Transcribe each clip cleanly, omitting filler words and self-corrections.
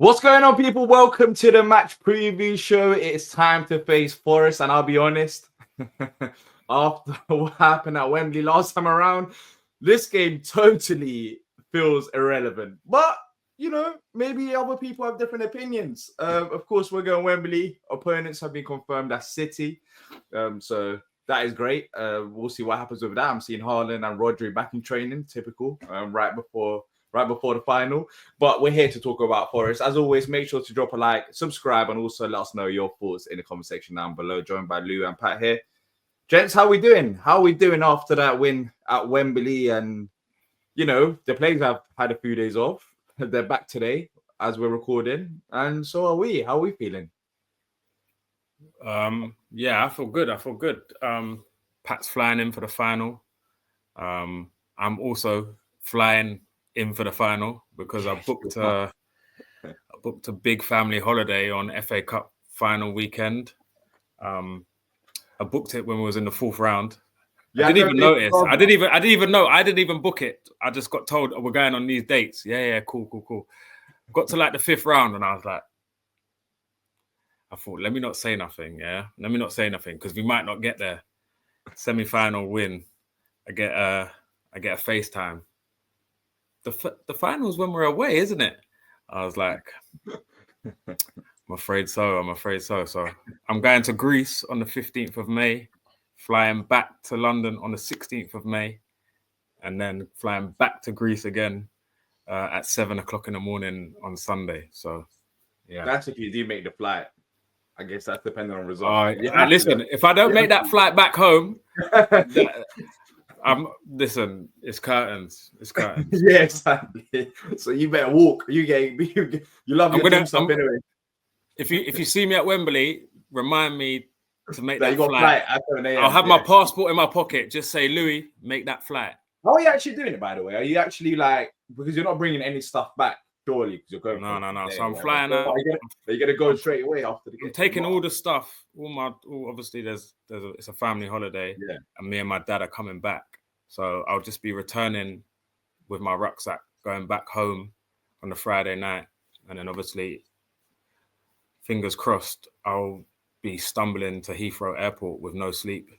What's going on, people? Welcome to the match preview show. It's time to face Forest, and I'll be honest, after what happened at Wembley last time around, this game totally feels irrelevant. But, maybe other people have different opinions. Of course, we're going Wembley. Opponents have been confirmed as City. So that is great. We'll see what happens with that. I'm seeing Haaland and Rodri back in training, typical, right before the final. But we're here to talk about Forest. As always, make sure to drop a like, subscribe, and also let us know your thoughts in the comment section down below. Joined by Lou and Pat here. Gents, how we doing? How are we doing after that win at Wembley? And, the players have had a few days off. They're back today as we're recording. And so are we. How are we feeling? Yeah, I feel good. Pat's flying in for the final. I'm also flying in for the final because I booked a big family holiday on FA Cup final weekend. I booked it when we was in the fourth round. Yeah, I didn't even notice. I didn't even know. I didn't even book it. I just got told we're going on these dates. Yeah, cool. Got to like the fifth round and I was like, I thought, let me not say nothing. Yeah, let me not say nothing because we might not get there. Semi-final win. I get a FaceTime. The finals when we're away, isn't it? I was like, I'm afraid so. So I'm going to Greece on the 15th of May, flying back to London on the 16th of May, and then flying back to Greece again at 7 o'clock in the morning on Sunday. So, yeah. That's if you do make the flight. I guess that's depending on results. Listen, if I don't make that flight back home, it's curtains. It's curtains. Yeah, exactly. So you better walk. You love your dim sum anyway. If you see me at Wembley, remind me to make that flight. I'll have my passport in my pocket. Just say, Louis, make that flight. How are you actually doing it, by the way? Are you actually because you're not bringing any stuff back, surely? Because you're going. No. So I'm flying out. Are you gonna go straight away after the game? I'm taking all the stuff. Obviously, it's a family holiday. Yeah. And me and my dad are coming back. So I'll just be returning with my rucksack, going back home on the Friday night. And then obviously, fingers crossed, I'll be stumbling to Heathrow Airport with no sleep.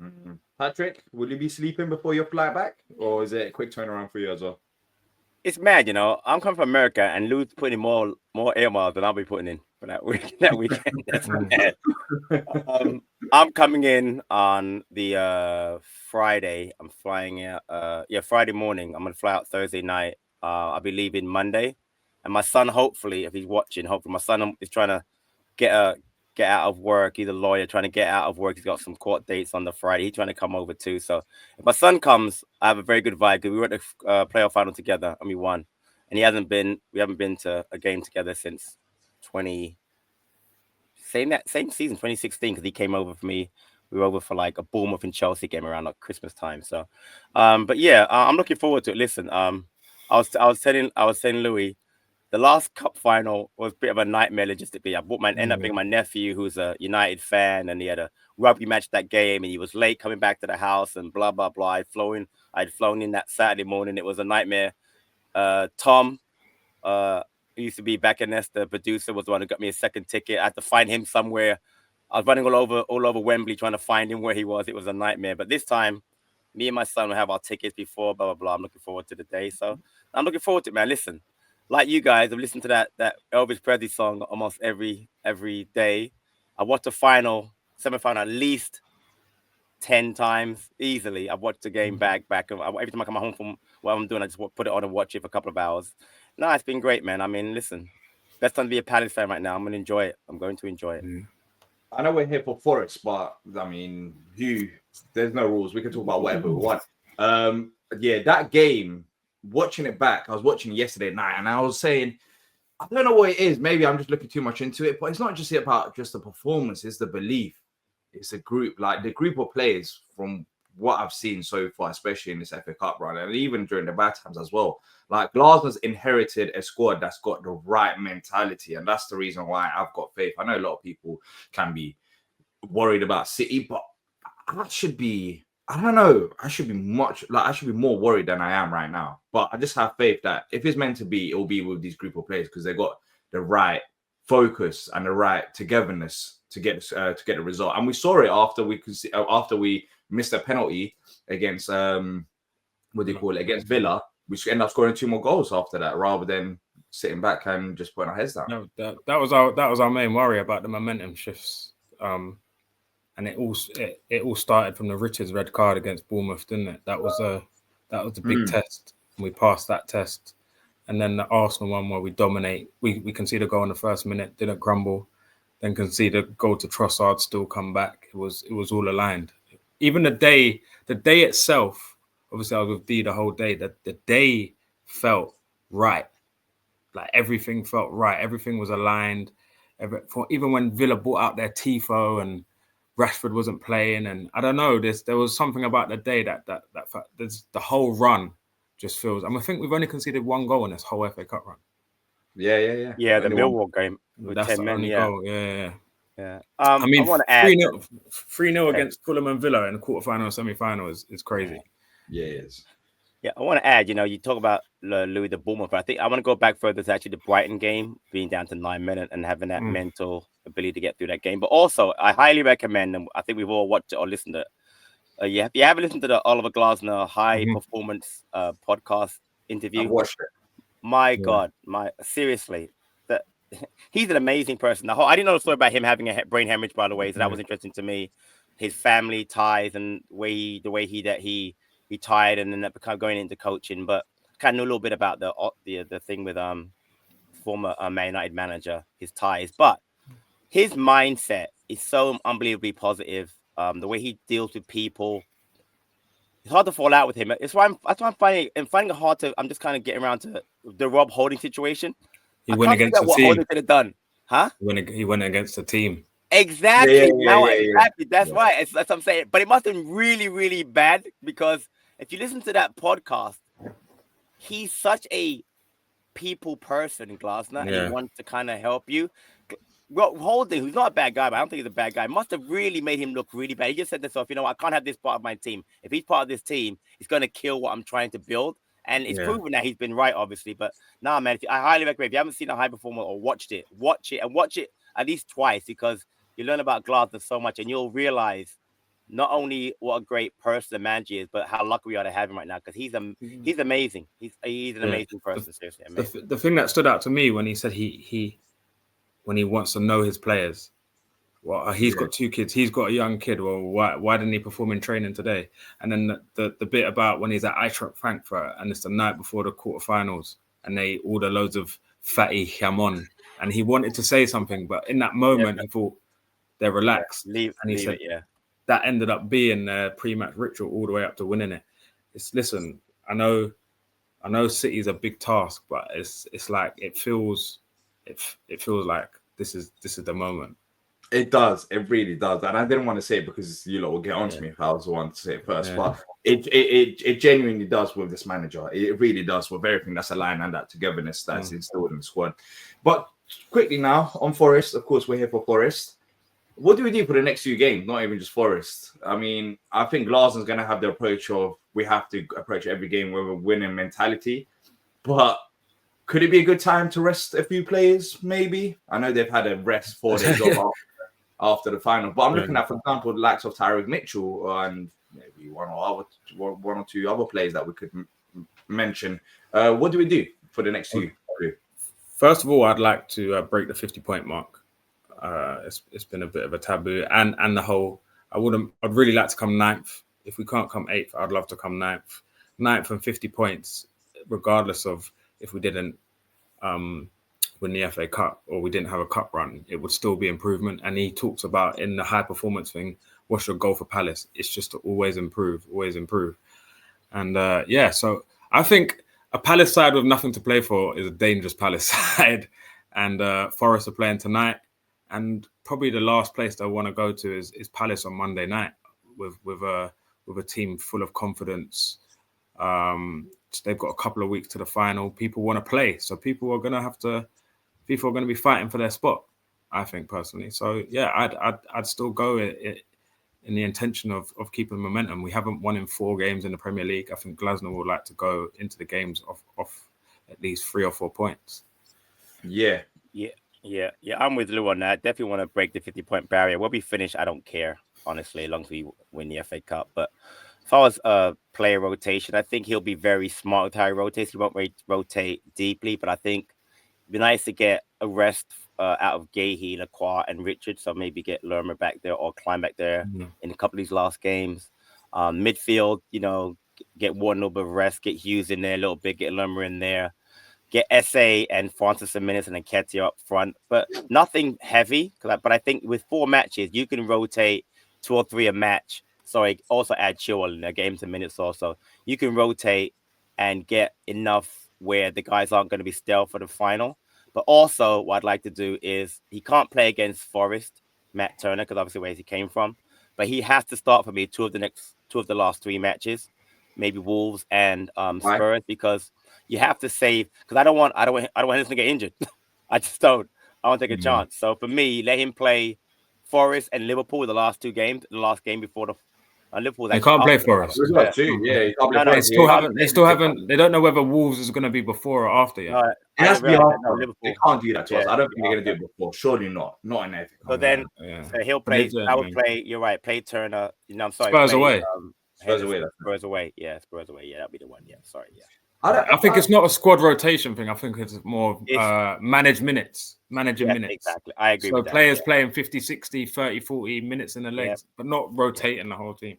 Mm-hmm. Patrick, will you be sleeping before your flight back? Or is it a quick turnaround for you as well? It's mad, I'm coming from America and Lou's putting in more air miles than I'll be putting in for that weekend. That's mad. I'm coming in on the Friday. I'm flying out. Friday morning. I'm gonna fly out Thursday night. I'll be leaving Monday, and my son, hopefully, if he's watching, my son is trying to get out of work. He's a lawyer trying to get out of work. He's got some court dates on the Friday. He's trying to come over too. So if my son comes, I have a very good vibe because we were at the playoff final together and we won. And we haven't been to a game together since same season, 2016, because he came over for me. We were over for like a Bournemouth and Chelsea game around like Christmas time. So, but yeah, I'm looking forward to it. Listen, I was telling Louis, the last cup final was a bit of a nightmare logistically. Ended up bringing my nephew, who's a United fan, and he had a rugby match that game, and he was late coming back to the house, and blah blah blah. I'd flown in that Saturday morning. It was a nightmare. Tom, who used to be back in this, the producer, was the one who got me a second ticket. I had to find him somewhere. I was running all over Wembley trying to find him where he was. It was a nightmare. But this time, me and my son will have our tickets before. Blah blah blah. I'm looking forward to the day. So I'm looking forward to it, man. Listen. Like you guys, I've listened to that Elvis Presley song almost every day. I watched the semi-final at least 10 times easily. I've watched the game back. Every time I come home from what I'm doing, I just put it on and watch it for a couple of hours. No, it's been great, man. I mean, listen, best time to be a Palace fan right now. I'm going to enjoy it. I know we're here for Forest, but I mean, there's no rules. We can talk about whatever we want. That game. Watching it back, I was watching it yesterday night, and I was saying, I don't know what it is. Maybe I'm just looking too much into it, but it's not just about just the performance. It's the belief. It's a group, like the group of players from what I've seen so far, especially in this FA Cup run, and even during the bad times as well. Like Glasgow's inherited a squad that's got the right mentality, and that's the reason why I've got faith. I know a lot of people can be worried about City, but I should be more worried than I am right now. But I just have faith that if it's meant to be, it'll be with these group of players because they've got the right focus and the right togetherness to get the result. And we saw it after we missed a penalty against against Villa. We ended up scoring 2 more goals after that, rather than sitting back and just putting our heads down. No, that was our main worry about the momentum shifts. And it all started from the Richards red card against Bournemouth, didn't it? That was the big test. And we passed that test. And then the Arsenal one where we dominate. We conceded a goal in the first minute, didn't crumble, then conceded a goal to Trossard, still come back. It was all aligned. Even the day itself, obviously I was with D the whole day, that the day felt right. Like everything felt right. Everything was aligned. Even when Villa brought out their tifo and Rashford wasn't playing, and I don't know, there was something about the day that the whole run just feels. I think we've only conceded 1 goal in this whole FA Cup run. Yeah. The Millwall game with That's 10 the men. only goal. Yeah. I mean, I want to add 3-0 against Fulham and Villa in the quarterfinal and semi-final is crazy. Yeah, it is. Yeah, I want to add, you talk about Louis the Bournemouth. I think I want to go back further to actually the Brighton game, being down to 9 minutes and having that mental ability to get through that game. But also, I highly recommend, and I think we've all watched it or listened to it. You haven't listened to the Oliver Glasner high performance podcast interview. I've watched it. My God, seriously, he's an amazing person. I didn't know the story about him having a brain hemorrhage, by the way, so that was interesting to me. His family ties and the way he retired and then become going into coaching, but kind of know a little bit about the thing with former Man United manager, his ties, but his mindset is so unbelievably positive. The way he deals with people, it's hard to fall out with him. That's why I'm finding it hard to. I'm just kind of getting around to the Rob Holding situation. He went against the what team. Holding could have done, huh? He went against the team. Exactly. Exactly. That's right. That's what I'm saying. But it must have been really, really bad, because if you listen to that podcast, he's such a people person, Glasner, and he wants to kind of help you. Well, Holding, who's not a bad guy, but I don't think he's a bad guy, must have really made him look really bad. He just said to himself, I can't have this part of my team. If he's part of this team, it's going to kill what I'm trying to build. And it's proven that he's been right, obviously. But nah, man, I highly recommend, if you haven't seen a high performer or watch it at least twice, because you learn about Glasner so much, and you'll realize not only what a great person the manager is, but how lucky we are to have him right now, because he's amazing. He's an amazing person. Seriously, amazing. The thing that stood out to me when he said when he wants to know his players. Well, he's got 2 kids. He's got a young kid. Well, why didn't he perform in training today? And then the bit about when he's at Eintracht Frankfurt and it's the night before the quarterfinals and they order loads of fatty jamon, and he wanted to say something, but in that moment he thought they're relaxed. Leave it. That ended up being a pre-match ritual all the way up to winning it. Listen, I know City's a big task, but it's like it feels like this is the moment. It does. It really does. And I didn't want to say it because you lot will get on to me if I was the one to say it first. But it genuinely does with this manager. It really does with everything that's aligned and that togetherness that's installed in the squad. But quickly now, on Forest, of course, we're here for Forest. What do we do for the next 2 games? Not even just Forest. I mean, I think Glasner's going to have the approach of we have to approach every game with a winning mentality. But could it be a good time to rest a few players, maybe? I know they've had a rest 4 days off after the final. But I'm looking at, for example, the likes of Tyreek Mitchell and maybe one or two other players that we could mention. What do we do for the next 2? First of all, I'd like to break the 50-point mark. It's been a bit of a taboo, and the whole. I'd really like to come 9th. If we can't come 8th, I'd love to come 9th. 9th and 50 points, regardless of if we didn't win the FA Cup or we didn't have a cup run, it would still be improvement. And he talks about in the high performance thing, what's your goal for Palace? It's just to always improve. And so I think a Palace side with nothing to play for is a dangerous Palace side. And Forest are playing tonight. And probably the last place I want to go to is Palace on Monday night with a team full of confidence. They've got a couple of weeks to the final. People want to play, so people are going to be fighting for their spot, I think, personally. So yeah, I'd still go in the intention of keeping momentum. We haven't won in 4 games in the Premier League. I think Glasner would like to go into the games off at least 3 or 4 points. Yeah, Yeah. I'm with Lou on that. Definitely want to break the 50-point barrier. We'll be finished. I don't care, honestly, as long as we win the FA Cup. But as far as player rotation, I think he'll be very smart with how he rotates. He won't rotate deeply, but I think it'd be nice to get a rest out of Gahey, Lacroix, and Richard. So maybe get Lerma back there or climb back there in a couple of these last games. Midfield, get one little bit of rest, get Hughes in there a little bit, get Lerma in there. Get SA and Francis some minutes and then Ketia up front, but nothing heavy. But I think with 4 matches, you can rotate 2 or 3 a match. Sorry, also add Chilwell in there, get him some minutes also. You can rotate and get enough where the guys aren't going to be stale for the final. But also, what I'd like to do is he can't play against Forest, Matt Turner, because obviously where he came from. But he has to start for me 2 of the last 3 matches, maybe Wolves and Spurs, because you have to save, because I don't want him to get injured. I just don't. I won't take a chance. So for me, let him play Forest and Liverpool the last 2 games. The last game before the Liverpool. They can't play Forest. Yeah, he can't play Forest. They still haven't. They don't know whether Wolves is going to be before or after yet. It has to be after. They can't do that to us. I don't think they're going to do it before. Surely not. Not in FA Cup. So then, so he'll play. I would play. You're right. Play Turner. I'm sorry. Spurs away. Spurs away. Yeah, Spurs away. Yeah, that'd be the one. Yeah, sorry. Yeah. I think it's not a squad rotation thing. I think it's more managed minutes. Managing minutes. Exactly. I agree with that. So players playing 50, 60, 30, 40 minutes in the legs, but not rotating the whole team.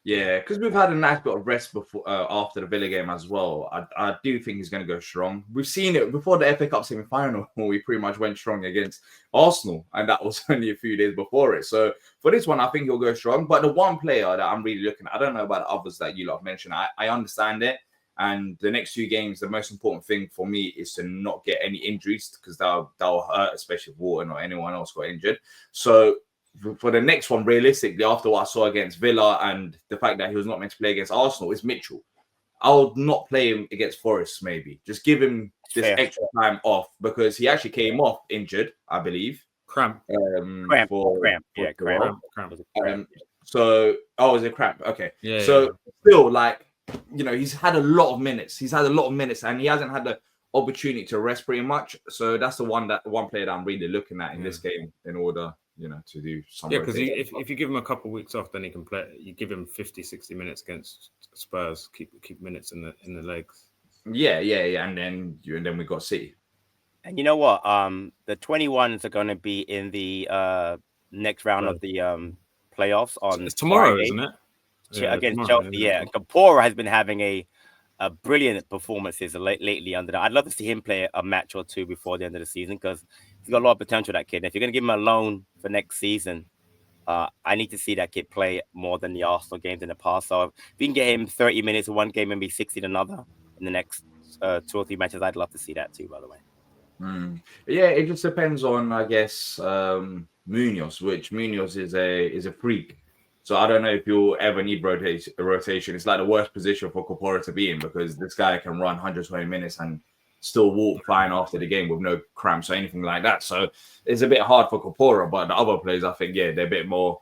Yeah, because we've had a nice bit of rest before after the Villa game as well. I do think he's going to go strong. We've seen it before the FA Cup semi-final when we pretty much went strong against Arsenal, and that was only a few days before it. So for this one, I think he'll go strong. But the one player that I'm really looking at, I don't know about the others that you lot have mentioned. I understand it. And the next 2 games, the most important thing for me is to not get any injuries, because that'll hurt, especially if Wharton or anyone else got injured. So for the next one, realistically, after what I saw against Villa and the fact that he was not meant to play against Arsenal, it's Mitchell. I would not play him against Forest, maybe. Just give him this extra time off, because he actually came off injured, I believe. Cramp. Cramp. Yeah, cramp. So, is it cramp? Okay. Yeah. So, still, he's had a lot of minutes. And he hasn't had the opportunity to rest pretty much. So that's the one player that I'm really looking at in this game in order, to do something. Yeah, because if you give him a couple of weeks off, then he can play. You give him 50, 60 minutes against Spurs, keep minutes in the legs. Yeah. And then we got City. And you know what? The 21s are going to be in the next round of the playoffs on tomorrow, Friday. Isn't it? Against Chelsea, yeah. Kapora has been having a brilliant performances lately under that. I'd love to see him play a match or 2 before the end of the season, because he's got a lot of potential, that kid. And if you're going to give him a loan for next season, I need to see that kid play more than the Arsenal games in the past. So if we can get him 30 minutes in one game and be 60 in another in the next 2 or 3 matches, I'd love to see that too, by the way. Yeah, it just depends on, I guess, Munoz, which Munoz is a freak. So I don't know if you'll ever need rotation. It's like the worst position for Kapora to be in, because this guy can run 120 minutes and still walk fine after the game with no cramps or anything like that. So it's a bit hard for Kapora, but the other players, I think, they're a bit more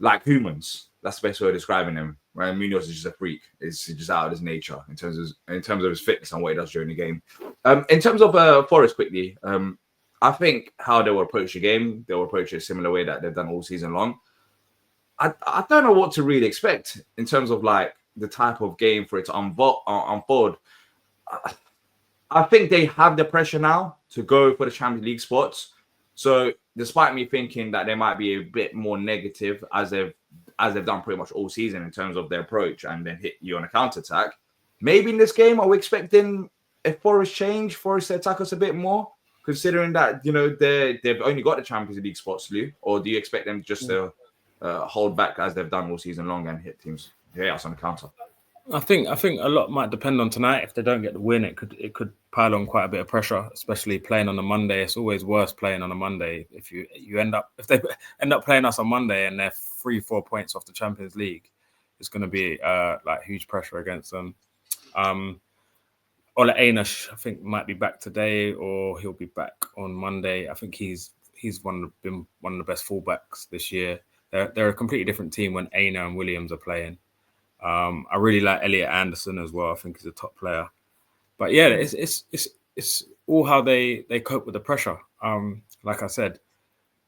like humans. That's the best way of describing him. Right? Munoz is just a freak. It's just out of his nature in terms of his fitness and what he does during the game. In terms of Forest, quickly, I think how they will approach the game, they will approach it a similar way that they've done all season long. I don't know what to really expect in terms of the type of game for it to unfold. I think they have the pressure now to go for the Champions League spots. So despite me thinking that they might be a bit more negative as they've done pretty much all season in terms of their approach and then hit you on a counter-attack, maybe in this game, are we expecting a Forest change, Forest to attack us a bit more, considering that, they've only got the Champions League spots, Lou? Or do you expect them just to hold back as they've done all season long and hit us on the counter? I think a lot might depend on tonight. If they don't get the win, it could pile on quite a bit of pressure, especially playing on a Monday. It's always worse playing on a Monday. If they end up playing us on Monday and they're 3-4 points off the Champions League, it's going to be huge pressure against them. Ole Einar, I think, might be back today, or he'll be back on Monday. I think he's been one of the best fullbacks this year. They're a completely different team when Einar and Williams are playing. I really like Elliot Anderson as well. I think he's a top player. But yeah, it's it's all how they cope with the pressure. Like I said,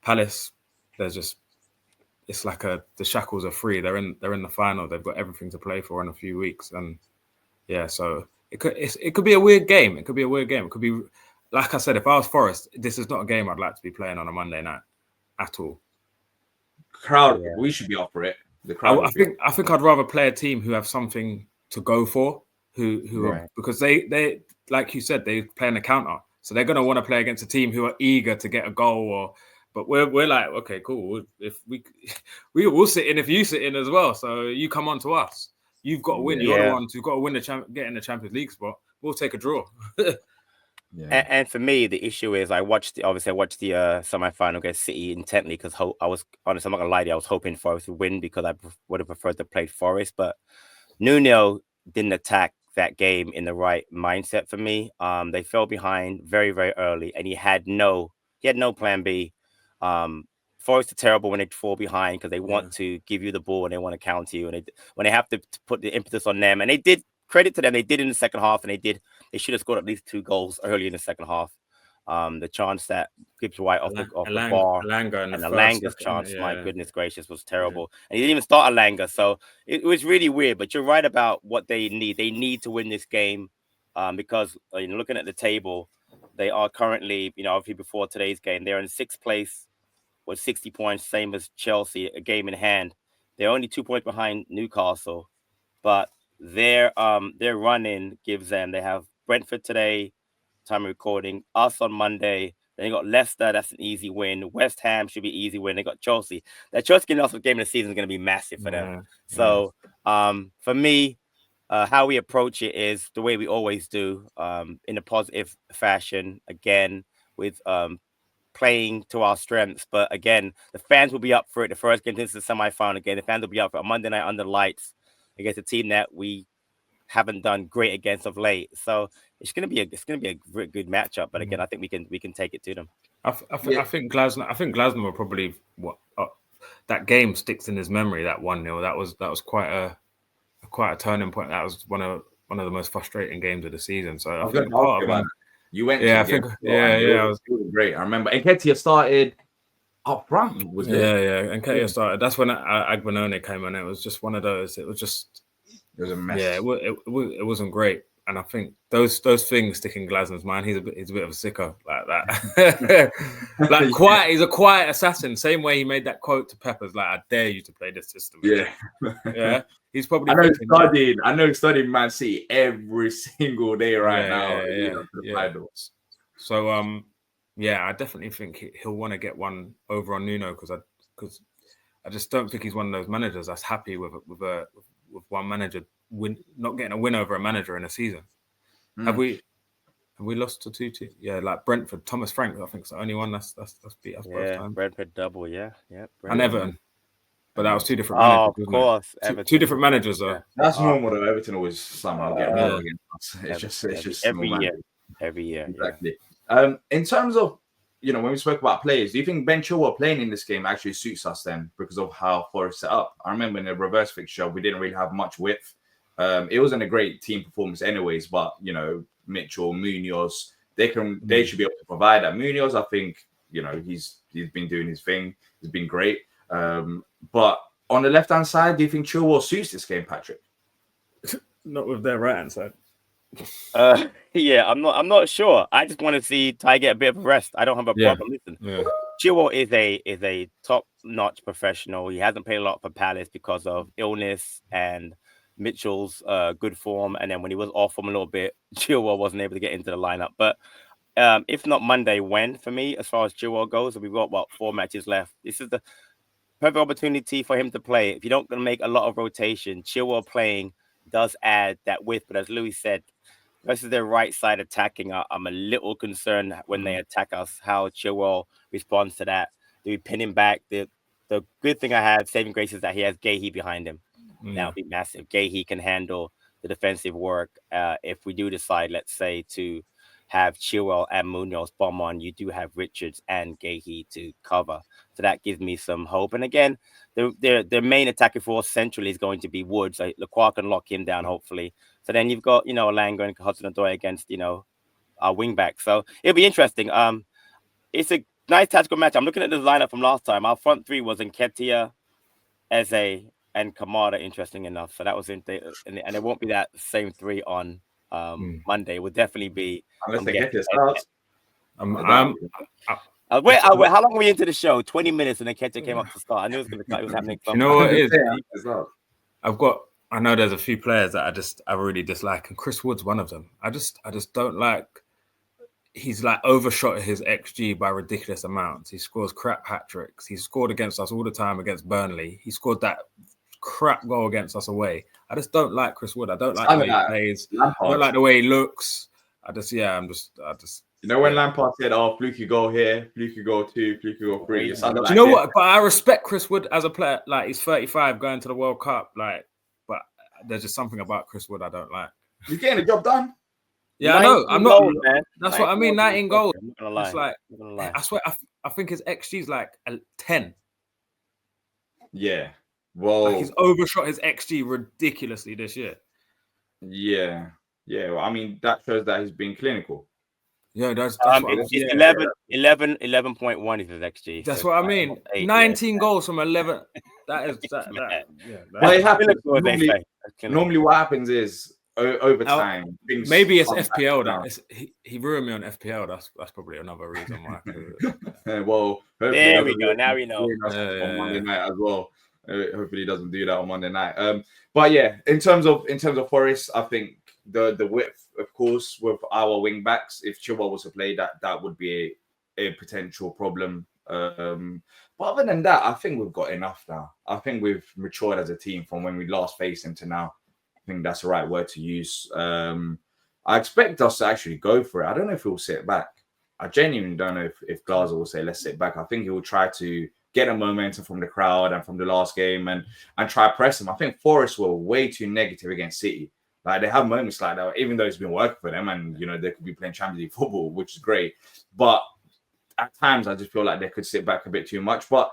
Palace, it's like the shackles are free. They're in the final. They've got everything to play for in a few weeks, and yeah, so it could be a weird game. It could be a weird game. It could be, like I said, if I was Forest, this is not a game I'd like to be playing on a Monday night at all. Crowd, we should be up for it. The crowd. I think I'd rather play a team who have something to go for, who Right. are, because they like you said, they play in the counter, so they're gonna want to play against a team who are eager to get a goal. But we're like, okay, cool. If we will sit in if you sit in as well, so you come on to us. You've got to win. You're the ones who've got to win get in the Champions League spot. We'll take a draw. And for me, the issue is I watched the semi-final against City intently because I was honest. I'm not gonna lie to you. I was hoping Forest would win because I would have preferred to play Forest, but Nuno didn't attack that game in the right mindset for me. They fell behind very, very early, and he had no plan B. Forest are terrible when they fall behind because they want to give you the ball and they want to counter you, and when they have to put the impetus on them, and they did. Credit to them, they did in the second half, and they should have scored at least 2 goals early in the second half. The chance that Gibbs White off the bar and Alanga's chance, my goodness gracious, was terrible. And he didn't even start Alanga, so it was really weird. But you're right about what they need. They need to win this game because looking at the table, they are currently, obviously before today's game, they're in 6th place with 60 points, same as Chelsea, a game in hand. They're only 2 points behind Newcastle, but their run-in gives them. They have Brentford today, time of recording. Us on Monday. Then they got Leicester. That's an easy win. West Ham should be an easy win. They got Chelsea. That Chelsea getting off the game of the season is going to be massive for them. So for me, how we approach it is the way we always do, in a positive fashion. Again, with playing to our strengths. But again, the fans will be up for it. The first game, this is the semi-final again. The fans will be up for it. Monday night under the lights against a team that we haven't done great against of late, so it's gonna be a very good matchup. But again, I think we can take it to them. I think Glasner will probably that game sticks in his memory. That 1-0, that was quite a turning point. That was one of the most frustrating games of the season. So I think part of you went. Yeah, I think. It was great. I remember Nketiah started up front. And Nketiah started. That's when Agbonone came in. It was just one of those. It was a mess. Yeah, it wasn't great. And I think those things stick in Glasner's mind. He's a bit of a sicko like that. He's a quiet assassin. Same way he made that quote to Peppers, like, "I dare you to play this system." Yeah. He's probably. I know he's studying Man City every single day now. So I definitely think he'll want to get one over on Nuno because I just don't think he's one of those managers that's happy with one manager not getting a win over a manager in a season. Have we lost to 2-2? Yeah, like Brentford, Thomas Frank, I think is the only one that's beat us both times. Brentford double, and Everton. But that was 2 different managers. Of course, two different managers though. Yeah. That's normal though. Everton always somehow get wrong against us. It's just every year. Exactly. In terms of when we spoke about players, do you think Ben Chilwell playing in this game actually suits us then because of how Forest set up? I remember in the reverse fixture, we didn't really have much width. It wasn't a great team performance anyways, but Mitchell, Munoz, they should be able to provide that. Munoz, I think, he's been doing his thing. He's been great. But on the left-hand side, do you think Chilwell suits this game, Patrick? Not with their right-hand side. I'm not sure. I just want to see Ty get a bit of rest. I don't have a problem. Listen, Chilwell is a top-notch professional. He hasn't played a lot for Palace because of illness and Mitchell's good form. And then when he was off from a little bit, Chilwell wasn't able to get into the lineup. But if not Monday, when for me, as far as Chilwell goes, we've got 4 matches left. This is the perfect opportunity for him to play. If you don't make a lot of rotation, Chilwell playing does add that width. But as Louis said, versus their right side attacking, I'm a little concerned when they attack us, how Chilwell responds to that. Do we pin him back? The good thing I have, saving grace, is that he has Gahey behind him. That would be massive. Gahey can handle the defensive work. If we do decide, let's say, to have Chilwell and Munoz bomb on, you do have Richards and Gahey to cover. So that gives me some hope. And again, their main attacking force centrally is going to be Woods. Lacroix can lock him down, hopefully. So then you've got, Alanga and Hudson-Odoi against, our wing back. So it'll be interesting. It's a nice tactical match. I'm looking at the lineup from last time. Our front three was Nketiah, Eze, and Kamada. Interesting enough. So that was and it won't be that same three on Monday. It will definitely be. Unless they get this out. Wait, how long are we into the show? 20 minutes, and then Nketiah came up to start. I knew it was happening. You know what it is? I know there's a few players that I really dislike, and Chris Wood's one of them. I just don't like. He's like overshot his XG by ridiculous amounts. He scores crap hat tricks. He scored against us all the time against Burnley. He scored that crap goal against us away. I just don't like Chris Wood. I don't like the way he plays. I don't like the way he looks. I just. You know when Lampard said, "Oh, fluky goal here, fluky goal 2, fluky goal 3." Do you know what? But I respect Chris Wood as a player. Like, he's 35, going to the World Cup. Like, but there's just something about Chris Wood I don't like. You're getting the job done. Yeah, I know. I'm not. Man. That's what I mean. 19 goals. I'm not gonna lie. It's like, I swear, I think his XG is like a 10. Yeah. Well, like, he's overshot his XG ridiculously this year. Yeah. Well, I mean, that shows that he's been clinical. Yeah, that's it's 11.1 is his XG. That's what I mean. 19 goals from 11. That is that. Well, it happens. Normally, what happens is over time. Maybe it's FPL that he ruined me on FPL. That's probably another reason why. Well, there we go. Now we know. On Monday night as well. Hopefully, he doesn't do that on Monday night. But yeah, in terms of Forest, I think the width, of course, with our wing backs, if Chilwell was to play, that would be a potential problem. But other than that, I think we've got enough now. I think we've matured as a team from when we last faced him to now. I think that's the right word to use. I expect us to actually go for it. I don't know if he'll sit back. I genuinely don't know if Glazer will say, let's sit back. I think he will try to get a momentum from the crowd and from the last game and try press him. I think Forest were way too negative against City. Like, they have moments like that, even though it's been working for them and, they could be playing Champions League football, which is great. But at times, I just feel like they could sit back a bit too much. But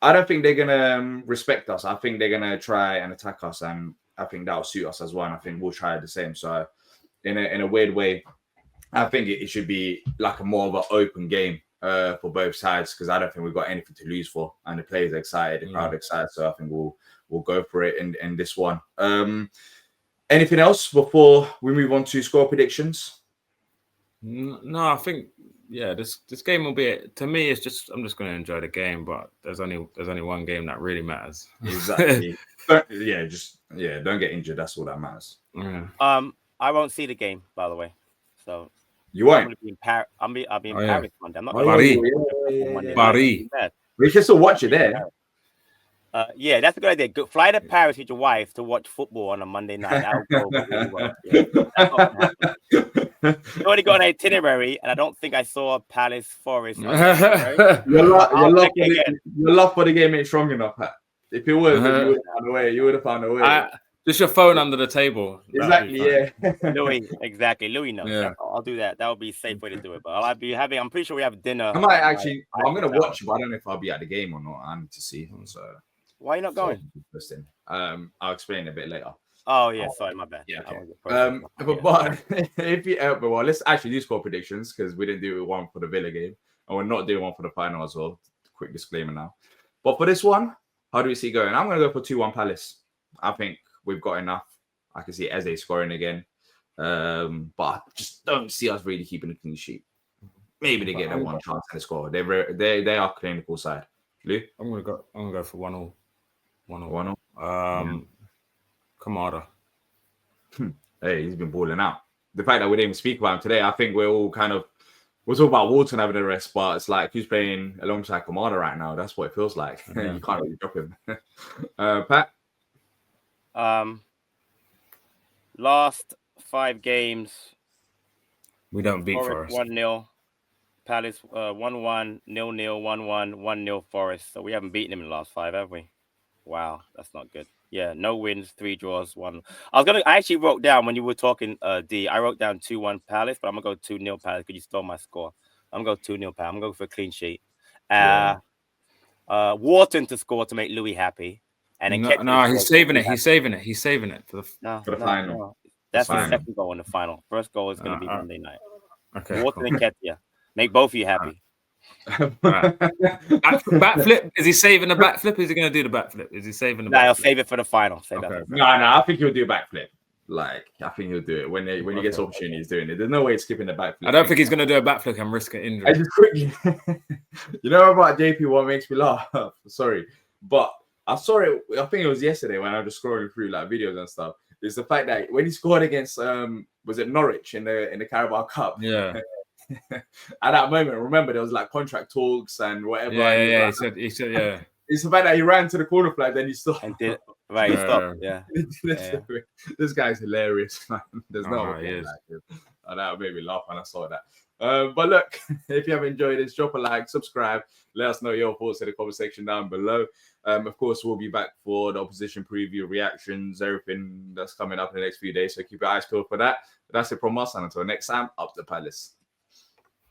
I don't think they're going to respect us. I think they're going to try and attack us. And I think that'll suit us as well. And I think we'll try the same. So in a weird way, I think it should be like a more of an open game for both sides, because I don't think we've got anything to lose for. And the players are excited, the crowd excited. So I think we'll go for it in this one. Anything else before we move on to score predictions? No, I think this game will be, to me, it's just, I'm just going to enjoy the game, but there's only one game that really matters. Exactly. Don't get injured. That's all that matters. Yeah. I won't see the game, by the way. So you won't. I'll be in Paris Monday. I'm not Paris. We can still watch it there. Yeah, that's a good idea. Go, fly to Paris with your wife to watch football on a Monday night. That'll go really well. You already got an itinerary, and I don't think I saw Palace Forest. Your love for the game ain't strong enough, Pat. If it was, you would have found a way. Just your phone under the table. Exactly, yeah. Louis knows. Yeah. I'll do that. That would be a safe way to do it. But I'm pretty sure we have dinner. I might actually, I'm going to watch, but I don't know if I'll be at the game or not. I need to see. So why are you not going? Interesting. I'll explain a bit later. Oh yeah, sorry, my bad. Yeah. Okay. But if you well, let's actually do score predictions, because we didn't do one for the Villa game, and we're not doing one for the final as well. Quick disclaimer now. But for this one, how do we see it going? I'm going to go for 2-1 Palace. I think we've got enough. I can see Eze scoring again, but I just don't see us really keeping a clean sheet. Maybe they get that one chance to score. They are clinical side. Lou? I'm gonna go for 1-1. 1-0. Kamada. Hey, he's been balling out. The fact that we didn't even speak about him today, I think we're all we're talking about Walton having a rest, but it's like who's playing alongside Kamada right now. That's what it feels like. Yeah. You can't really drop him. Pat? Last 5 games, we don't beat Forest. 1-0. Palace 1-1, 0-0, 1-1, 1-0 Forest. So we haven't beaten him in the last 5, have we? Wow, that's not good. Yeah, no wins, 3 draws, 1. I actually wrote down when you were talking, D. I wrote down 2-1 Palace, but I'm gonna go 2-0 Palace because you stole my score. I'm gonna go 2-0 Palace. I'm going for a clean sheet. Wharton to score to make Louis happy. And then he's saving it. He's saving it for the final. No. That's the second goal in the final. First goal is going to be Monday night. Okay. Water Cool. and Ketia. Make both of you happy. Right. Backflip? Is he saving the backflip? Is he going to do the backflip? Is he saving the Nah, I'll backflip? save it for the final. Save that Okay. for the final. No, I think he'll do a backflip. Like, I think he'll do it when he gets opportunity. He's doing it. There's no way he's skipping the backflip. I don't think he's going to do a backflip and risk an injury. I just quickly, you know about JP? What makes me laugh? Sorry, but I saw it. I think it was yesterday when I was just scrolling through like videos and stuff. Is the fact that when he scored against was it Norwich in the Carabao Cup? Yeah. At that moment, remember there was like contract talks and whatever. Yeah. Like, He said, yeah. It's the fact that he ran to the corner flag, then he stopped. And did right, he stopped. Yeah. This guy's hilarious, man. There's no one he is. like him. And that made me laugh when I saw that. But look, if you have enjoyed this, drop a like, subscribe, let us know your thoughts in the comment section down below. Of course, we'll be back for the opposition preview, reactions, everything that's coming up in the next few days. So keep your eyes peeled for that. That's it from us. And until next time, up the Palace.